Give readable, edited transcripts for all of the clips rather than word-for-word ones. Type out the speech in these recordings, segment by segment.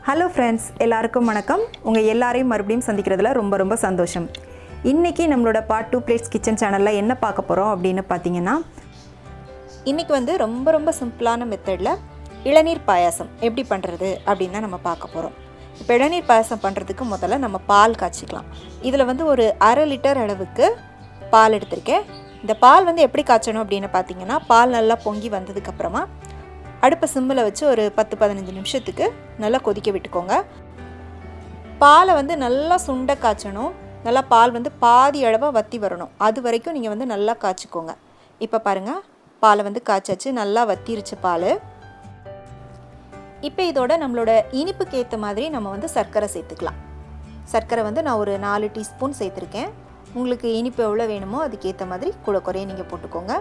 Hello friends, எல்லாருக்கும் வணக்கம். உங்கள் எல்லாரையும் மறுபடியும் சந்திக்கிறதுல ரொம்ப சந்தோஷம். இன்றைக்கி நம்மளோட பார்ட் 2 பிளேட்ஸ் கிச்சன் சேனலில் என்ன பார்க்க போகிறோம் அப்படின்னு பார்த்தீங்கன்னா, இன்றைக்கி ரொம்ப சிம்பிளான மெத்தடில் இளநீர் பாயாசம் எப்படி பண்ணுறது அப்படின்னு தான் நம்ம பார்க்க போகிறோம். இப்போ இளநீர் பாயாசம் பண்ணுறதுக்கு முதல்ல நம்ம பால் காய்ச்சிக்கலாம். இதில் ஒரு 1/2 லிட்டர் அளவுக்கு பால் எடுத்திருக்கேன். இந்த பால் எப்படி காய்ச்சணும் அப்படின்னு பார்த்தீங்கன்னா, பால் நல்லா பொங்கி வந்ததுக்கப்புறமா அடுப்பை சிம்மில் வச்சு ஒரு 10-15 நிமிஷத்துக்கு நல்லா கொதிக்க விட்டுக்கோங்க. பாலை நல்லா சுண்ட காய்ச்சணும். நல்லா பால் பாதி அளவாக வற்றி வரணும். அது வரைக்கும் நீங்கள் நல்லா காய்ச்சிக்கோங்க. இப்போ பாருங்கள், பாலை காய்ச்சாச்சு, நல்லா வத்திருச்சு பால். இப்போ இதோட நம்மளோட இனிப்புக்கு ஏற்ற மாதிரி நம்ம சர்க்கரை சேர்த்துக்கலாம். சர்க்கரை நான் ஒரு 4 டீஸ்பூன் சேர்த்துருக்கேன். உங்களுக்கு இனிப்பு எவ்வளோ வேணுமோ அதுக்கேற்ற மாதிரி கூட குறைய நீங்கள் போட்டுக்கோங்க.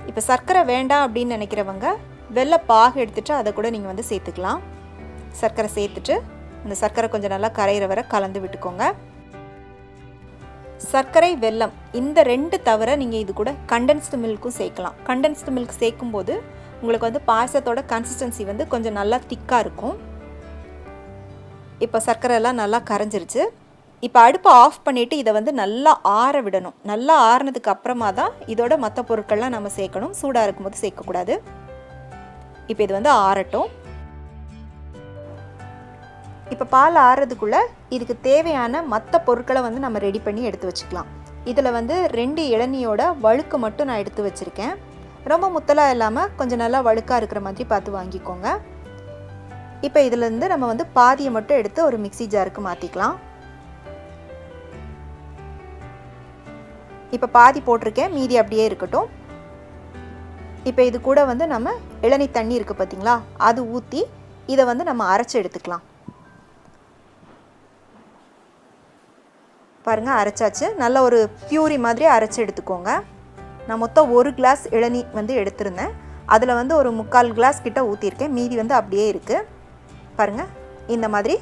இப்போ சர்க்கரை வேண்டாம் அப்படின்னு நினைக்கிறவங்க வெள்ளை பாகு எடுத்துகிட்டு அதை கூட நீங்கள் சேர்த்துக்கலாம். சர்க்கரை சேர்த்துட்டு அந்த சர்க்கரை கொஞ்சம் நல்லா கரையிற வரை கலந்து விட்டுக்கோங்க. சர்க்கரை வெல்லம் இந்த 2 தவிர நீங்கள் இது கூட கண்டென்ஸ்டு மில்க்கும் சேர்க்கலாம். கண்டென்ஸ்டு மில்க் சேர்க்கும்போது உங்களுக்கு பாயசத்தோட கன்சிஸ்டன்சி கொஞ்சம் நல்லா திக்காக இருக்கும். இப்போ சர்க்கரை எல்லாம் நல்லா கரைஞ்சிருச்சு. இப்போ அடுப்பை ஆஃப் பண்ணிவிட்டு இதை நல்லா ஆற விடணும். நல்லா ஆறினதுக்கு அப்புறமா தான் இதோட மற்ற பொருட்கள்லாம் நம்ம சேர்க்கணும். சூடாக இருக்கும்போது சேர்க்கக்கூடாது. இப்போ இது ஆறட்டும். இப்போ பால் ஆறுறதுக்குள்ளே இதுக்கு தேவையான மற்ற பொருட்களை நம்ம ரெடி பண்ணி எடுத்து வச்சுக்கலாம். இதில் 2 இளநியோட வழுக்கு மட்டும் நான் எடுத்து வச்சுருக்கேன். ரொம்ப முத்தலாக இல்லாமல் கொஞ்சம் நல்லா வழுக்காக இருக்கிற மாதிரி பார்த்து வாங்கிக்கோங்க. இப்போ இதிலேருந்து நம்ம பாதியை மட்டும் எடுத்து ஒரு மிக்ஸி ஜாருக்கு மாற்றிக்கலாம். இப்போ பாதி போட்டிருக்கேன், மீதி அப்படியே இருக்கட்டும். இப்போ இது கூட நம்ம இளநீ தண்ணி இருக்குது பார்த்தீங்களா, அது ஊற்றி இதை நம்ம அரைச்சி எடுத்துக்கலாம். பாருங்கள், அரைச்சாச்சு. நல்ல ஒரு பியூரி மாதிரி அரைச்சி எடுத்துக்கோங்க. நான் மொத்தம் 1 கிளாஸ் இளநீ எடுத்திருந்தேன். அதில் ஒரு 3/4 கிளாஸ் கிட்ட ஊற்றிருக்கேன். மீதி அப்படியே இருக்குது. பாருங்கள், இந்த மாதிரி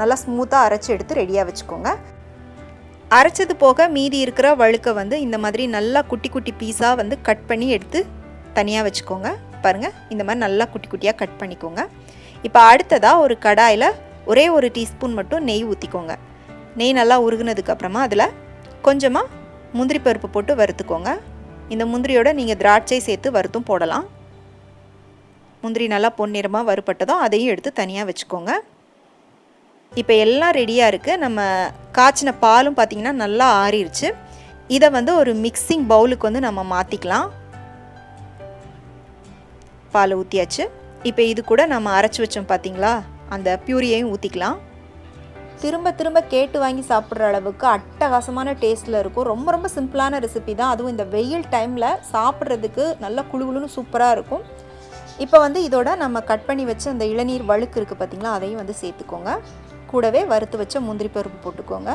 நல்லா ஸ்மூத்தாக அரைச்சி எடுத்து ரெடியாக வச்சுக்கோங்க. அரைச்சது போக மீதி இருக்கிற வழுக்கை இந்த மாதிரி நல்லா குட்டி குட்டி பீஸாக கட் பண்ணி எடுத்து தனியாக வச்சுக்கோங்க. பாருங்கள், இந்த மாதிரி நல்லா குட்டி குட்டியாக கட் பண்ணிக்கோங்க. இப்போ அடுத்ததாக ஒரு கடாயில் ஒரே 1 டீஸ்பூன் மட்டும் நெய் ஊற்றிக்கோங்க. நெய் நல்லா உருகுனதுக்கப்புறமா அதில் கொஞ்சமாக முந்திரி பருப்பு போட்டு வறுத்துக்கோங்க. இந்த முந்திரியோட நீங்கள் திராட்சை சேர்த்து வறுத்தும் போடலாம். முந்திரி நல்லா பொன்னிறமாக வறுப்பட்டதும் அதையும் எடுத்து தனியாக வச்சுக்கோங்க. இப்போ எல்லாம் ரெடியாக இருக்குது. நம்ம காய்ச்சின பாலும் பார்த்திங்கன்னா நல்லா ஆறிடுச்சு. இதை ஒரு மிக்சிங் பவுலுக்கு நம்ம மாற்றிக்கலாம். பால் ஊற்றியாச்சு. இப்போ இது கூட நம்ம அரைச்சி வச்சோம் பார்த்திங்களா, அந்த பியூரியையும் ஊற்றிக்கலாம். திரும்ப கேட்டு வாங்கி சாப்பிட்ற அளவுக்கு அட்டகாசமான டேஸ்ட்டில் இருக்கும். ரொம்ப சிம்பிளான ரெசிபி தான். அதுவும் இந்த வெயில் டைமில் சாப்பிட்றதுக்கு நல்லா குளுகுளுன்னு சூப்பராக இருக்கும். இப்போ இதோட நம்ம கட் பண்ணி வச்சு அந்த இளநீர் வழுக்கு இருக்குது பார்த்திங்களா, அதையும் சேர்த்துக்கோங்க. கூடவே வறுத்து வச்ச முந்திரி பருப்பு போட்டுக்கோங்க.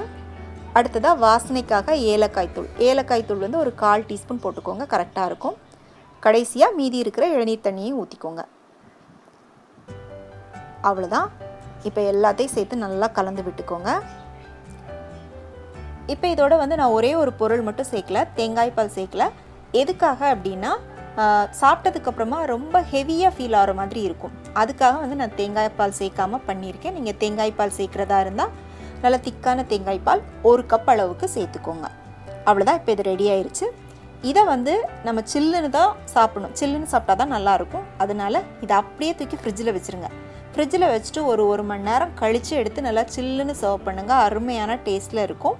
அடுத்ததாக வாசனைக்காக ஏலக்காய் தூள். ஏலக்காய் தூள் ஒரு 1/4 டீஸ்பூன் போட்டுக்கோங்க, கரெக்டாக இருக்கும். கடைசியாக மீதி இருக்கிற இளநீர் தண்ணியையும் ஊற்றிக்கோங்க. அவ்வளோதான். இப்போ எல்லாத்தையும் சேர்த்து நல்லா கலந்து விட்டுக்கோங்க. இப்போ இதோட நான் ஒரே ஒரு பொருள் மட்டும் சேர்க்கல, தேங்காய் பால் சேர்க்கல. எதுக்காக அப்படின்னா, சாப்பிட்டதுக்கப்புறமா ரொம்ப ஹெவியாக ஃபீல் ஆகிற மாதிரி இருக்கும். அதுக்காக நான் தேங்காய் பால் சேர்க்காமல் பண்ணியிருக்கேன். நீங்கள் தேங்காய் பால் சேர்க்குறதா இருந்தால் நல்லா திக்கான தேங்காய் பால் 1 கப் அளவுக்கு சேர்த்துக்கோங்க. அவ்வளோதான். இப்போ இது ரெடி ஆயிடுச்சு. இதை நம்ம சில்லுன்னு தான் சாப்பிடணும். சில்லுன்னு சாப்பிட்டா தான் நல்லாயிருக்கும். அதனால் இதை அப்படியே தூக்கி ஃப்ரிட்ஜில் வச்சுருங்க. ஃப்ரிட்ஜில் வச்சுட்டு ஒரு 1 மணி நேரம் கழித்து எடுத்து நல்லா சில்லுன்னு சர்வ் பண்ணுங்கள். அருமையான டேஸ்ட்டில் இருக்கும்.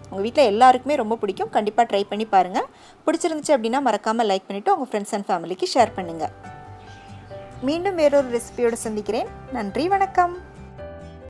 உங்கள் வீட்டில் எல்லாருக்குமே ரொம்ப பிடிக்கும். கண்டிப்பாக ட்ரை பண்ணி பாருங்கள். பிடிச்சிருந்துச்சு அப்படின்னா மறக்காமல் லைக் பண்ணிவிட்டு உங்கள் ஃப்ரெண்ட்ஸ் அண்ட் ஃபேமிலிக்கு ஷேர் பண்ணுங்கள். மீண்டும் வேறொரு ரெசிபியோடு சந்திக்கிறேன். நன்றி, வணக்கம்.